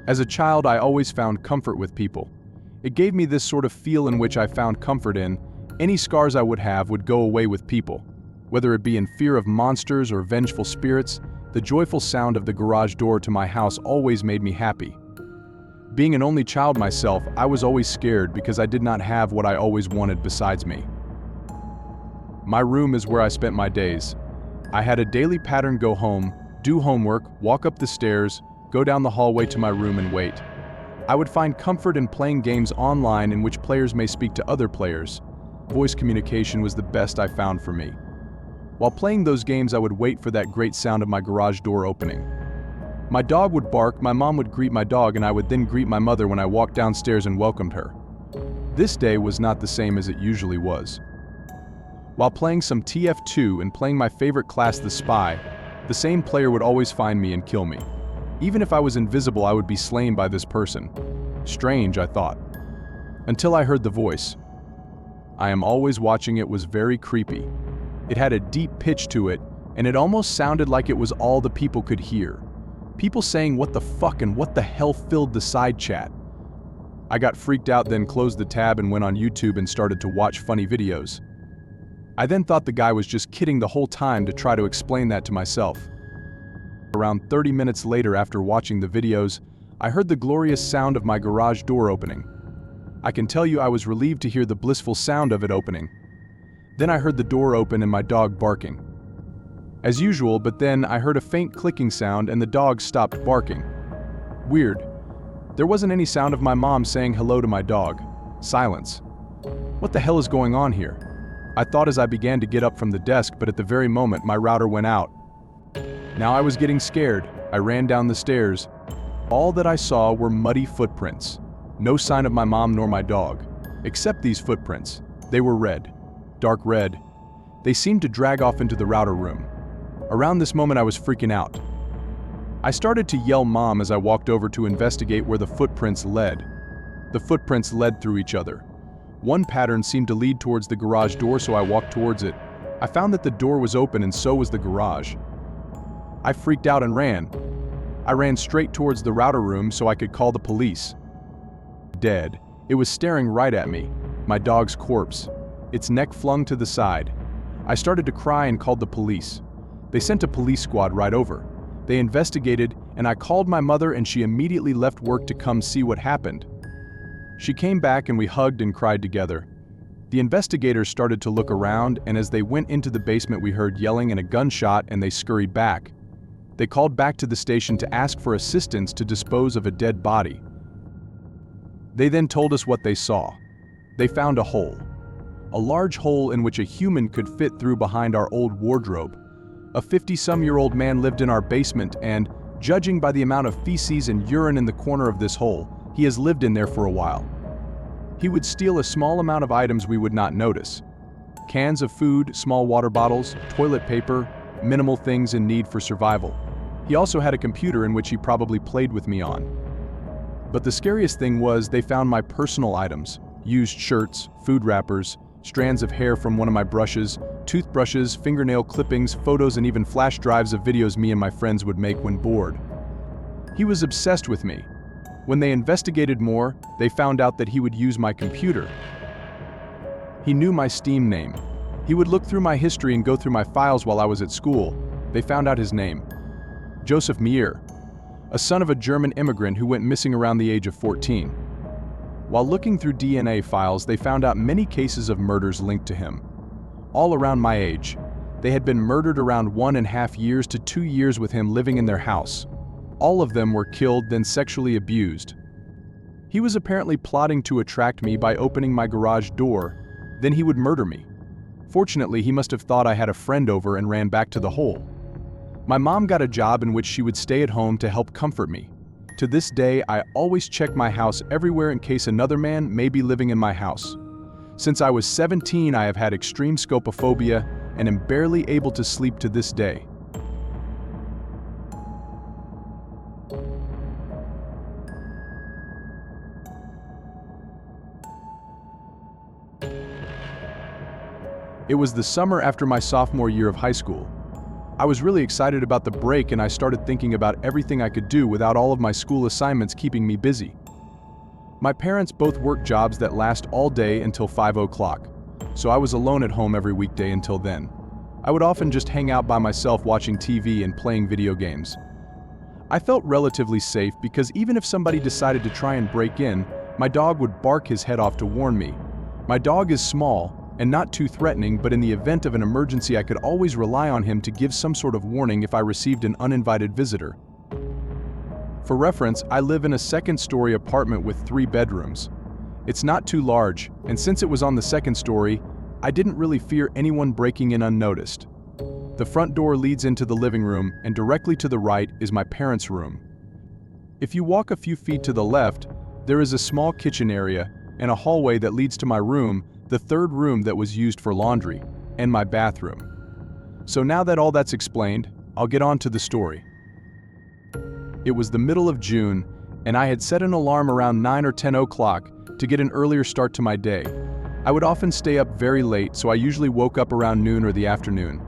As a child, I always found comfort with people. It gave me this sort of feel in which I found comfort in. Any scars I would have would go away with people. Whether it be in fear of monsters or vengeful spirits, the joyful sound of the garage door to my house always made me happy. Being an only child myself, I was always scared because I did not have what I always wanted besides me. My room is where I spent my days. I had a daily pattern: go home, do homework, walk up the stairs, go down the hallway to my room and wait. I would find comfort in playing games online in which players may speak to other players. Voice communication was the best I found for me. While playing those games, I would wait for that great sound of my garage door opening. My dog would bark, my mom would greet my dog, and I would then greet my mother when I walked downstairs and welcomed her. This day was not the same as it usually was. While playing some TF2 and playing my favorite class, The Spy, the same player would always find me and kill me. Even if I was invisible, I would be slain by this person. Strange, I thought. Until I heard the voice. I am always watching. It was very creepy. It had a deep pitch to it, and it almost sounded like it was all the people could hear. People saying what the fuck and what the hell filled the side chat. I got freaked out, then closed the tab and went on YouTube and started to watch funny videos. I then thought the guy was just kidding the whole time to try to explain that to myself. Around 30 minutes later, after watching the videos, I heard the glorious sound of my garage door opening. I can tell you I was relieved to hear the blissful sound of it opening. Then I heard the door open and my dog barking. As usual, but then I heard a faint clicking sound and the dog stopped barking. Weird. There wasn't any sound of my mom saying hello to my dog. Silence. What the hell is going on here? I thought as I began to get up from the desk, but at the very moment my router went out. Now I was getting scared. I ran down the stairs. All that I saw were muddy footprints. No sign of my mom nor my dog. Except these footprints. They were red. Dark red. They seemed to drag off into the router room. Around this moment I was freaking out. I started to yell Mom as I walked over to investigate where the footprints led. The footprints led through each other. One pattern seemed to lead towards the garage door, so I walked towards it. I found that the door was open and so was the garage. I freaked out and ran. I ran straight towards the router room so I could call the police. Dead. It was staring right at me. My dog's corpse. Its neck flung to the side. I started to cry and called the police. They sent a police squad right over. They investigated, and I called my mother and she immediately left work to come see what happened. She came back and we hugged and cried together. The investigators started to look around, and as they went into the basement we heard yelling and a gunshot, and they scurried back. They called back to the station to ask for assistance to dispose of a dead body. They then told us what they saw. They found a hole. A large hole in which a human could fit through behind our old wardrobe. A 50-some-year-old man lived in our basement, and, judging by the amount of feces and urine in the corner of this hole, he has lived in there for a while. He would steal a small amount of items we would not notice. Cans of food, small water bottles, toilet paper, minimal things in need for survival. He also had a computer in which he probably played with me on. But the scariest thing was they found my personal items: used shirts, food wrappers, strands of hair from one of my brushes, toothbrushes, fingernail clippings, photos, and even flash drives of videos me and my friends would make when bored. He was obsessed with me. When they investigated more, they found out that he would use my computer. He knew my Steam name. He would look through my history and go through my files while I was at school. They found out his name. Joseph Meyer, a son of a German immigrant who went missing around the age of 14. While looking through DNA files, they found out many cases of murders linked to him. All around my age. They had been murdered around 1.5 years to 2 years with him living in their house. All of them were killed, then sexually abused. He was apparently plotting to attract me by opening my garage door, then he would murder me. Fortunately, he must have thought I had a friend over and ran back to the hole. My mom got a job in which she would stay at home to help comfort me. To this day, I always check my house everywhere in case another man may be living in my house. Since I was 17, I have had extreme scopophobia and am barely able to sleep to this day. It was the summer after my sophomore year of high school. I was really excited about the break and I started thinking about everything I could do without all of my school assignments keeping me busy. My parents both work jobs that last all day until 5 o'clock, so I was alone at home every weekday until then. I would often just hang out by myself watching TV and playing video games. I felt relatively safe because even if somebody decided to try and break in, my dog would bark his head off to warn me. My dog is small and not too threatening, but in the event of an emergency I could always rely on him to give some sort of warning if I received an uninvited visitor. For reference, I live in a second-story apartment with 3 bedrooms. It's not too large, and since it was on the second story, I didn't really fear anyone breaking in unnoticed. The front door leads into the living room, and directly to the right is my parents' room. If you walk a few feet to the left, there is a small kitchen area and a hallway that leads to my room, the third room that was used for laundry, and my bathroom. So now that all that's explained, I'll get on to the story. It was the middle of June, and I had set an alarm around 9 or 10 o'clock to get an earlier start to my day. I would often stay up very late, so I usually woke up around noon or the afternoon.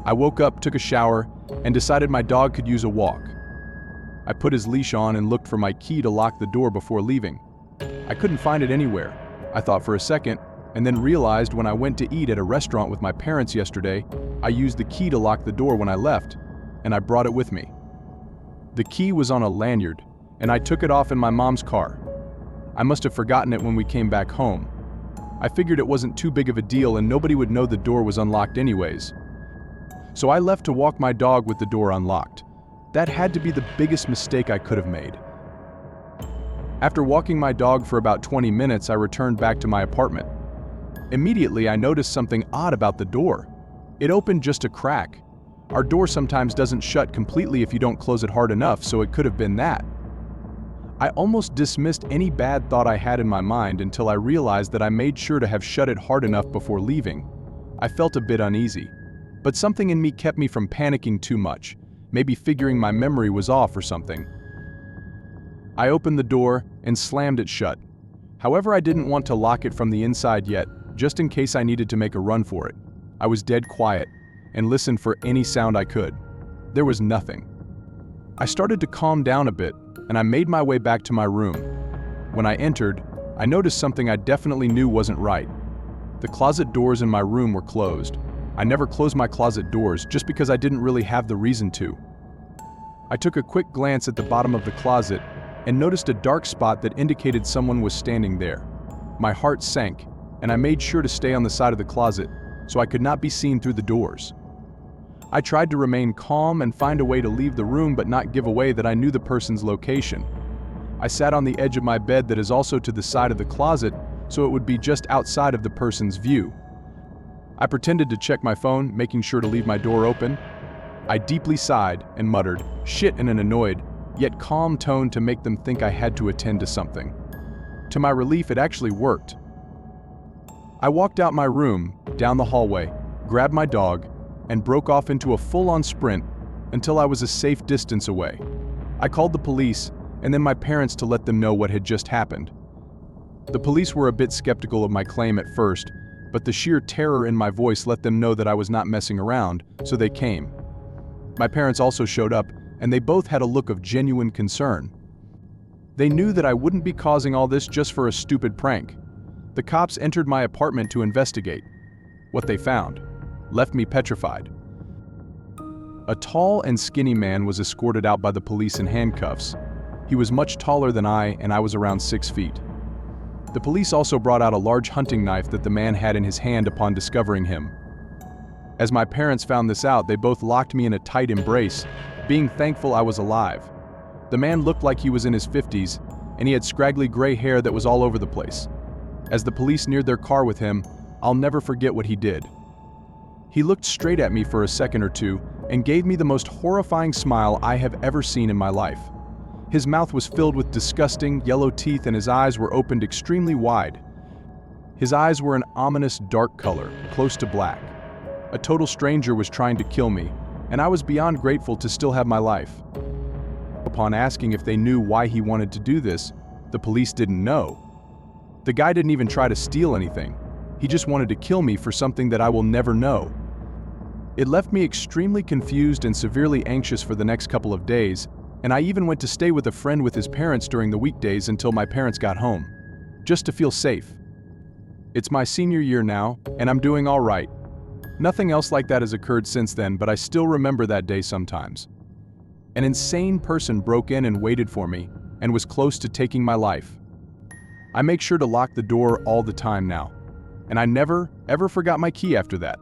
I woke up, took a shower, and decided my dog could use a walk. I put his leash on and looked for my key to lock the door before leaving. I couldn't find it anywhere. I thought for a second, and then realized when I went to eat at a restaurant with my parents yesterday, I used the key to lock the door when I left, and I brought it with me. The key was on a lanyard, and I took it off in my mom's car. I must have forgotten it when we came back home. I figured it wasn't too big of a deal and nobody would know the door was unlocked anyways. So I left to walk my dog with the door unlocked. That had to be the biggest mistake I could have made. After walking my dog for about 20 minutes, I returned back to my apartment. Immediately, I noticed something odd about the door. It opened just a crack. Our door sometimes doesn't shut completely if you don't close it hard enough, so it could have been that. I almost dismissed any bad thought I had in my mind until I realized that I made sure to have shut it hard enough before leaving. I felt a bit uneasy, but something in me kept me from panicking too much, maybe figuring my memory was off or something. I opened the door and slammed it shut. However, I didn't want to lock it from the inside yet, just in case I needed to make a run for it. I was dead quiet and listened for any sound I could. There was nothing. I started to calm down a bit, and I made my way back to my room. When I entered, I noticed something I definitely knew wasn't right. The closet doors in my room were closed. I never closed my closet doors just because I didn't really have the reason to. I took a quick glance at the bottom of the closet and noticed a dark spot that indicated someone was standing there. My heart sank, and I made sure to stay on the side of the closet so I could not be seen through the doors. I tried to remain calm and find a way to leave the room but not give away that I knew the person's location. I sat on the edge of my bed that is also to the side of the closet, so it would be just outside of the person's view. I pretended to check my phone, making sure to leave my door open. I deeply sighed and muttered, "Shit," in an annoyed, yet calm tone to make them think I had to attend to something. To my relief, it actually worked. I walked out my room, down the hallway, grabbed my dog, and broke off into a full-on sprint until I was a safe distance away. I called the police and then my parents to let them know what had just happened. The police were a bit skeptical of my claim at first, but the sheer terror in my voice let them know that I was not messing around, so they came. My parents also showed up, and they both had a look of genuine concern. They knew that I wouldn't be causing all this just for a stupid prank. The cops entered my apartment to investigate. What they found left me petrified. A tall and skinny man was escorted out by the police in handcuffs. He was much taller than I, and I was around 6 feet. The police also brought out a large hunting knife that the man had in his hand upon discovering him. As my parents found this out, they both locked me in a tight embrace, being thankful I was alive. The man looked like he was in his 50s, and he had scraggly gray hair that was all over the place. As the police neared their car with him, I'll never forget what he did. He looked straight at me for a second or two and gave me the most horrifying smile I have ever seen in my life. His mouth was filled with disgusting yellow teeth and his eyes were opened extremely wide. His eyes were an ominous dark color, close to black. A total stranger was trying to kill me, and I was beyond grateful to still have my life. Upon asking if they knew why he wanted to do this, the police didn't know. The guy didn't even try to steal anything. He just wanted to kill me for something that I will never know. It left me extremely confused and severely anxious for the next couple of days, and I even went to stay with a friend with his parents during the weekdays until my parents got home, just to feel safe. It's my senior year now, and I'm doing all right. Nothing else like that has occurred since then, but I still remember that day sometimes. An insane person broke in and waited for me, and was close to taking my life. I make sure to lock the door all the time now, and I never, ever forgot my key after that.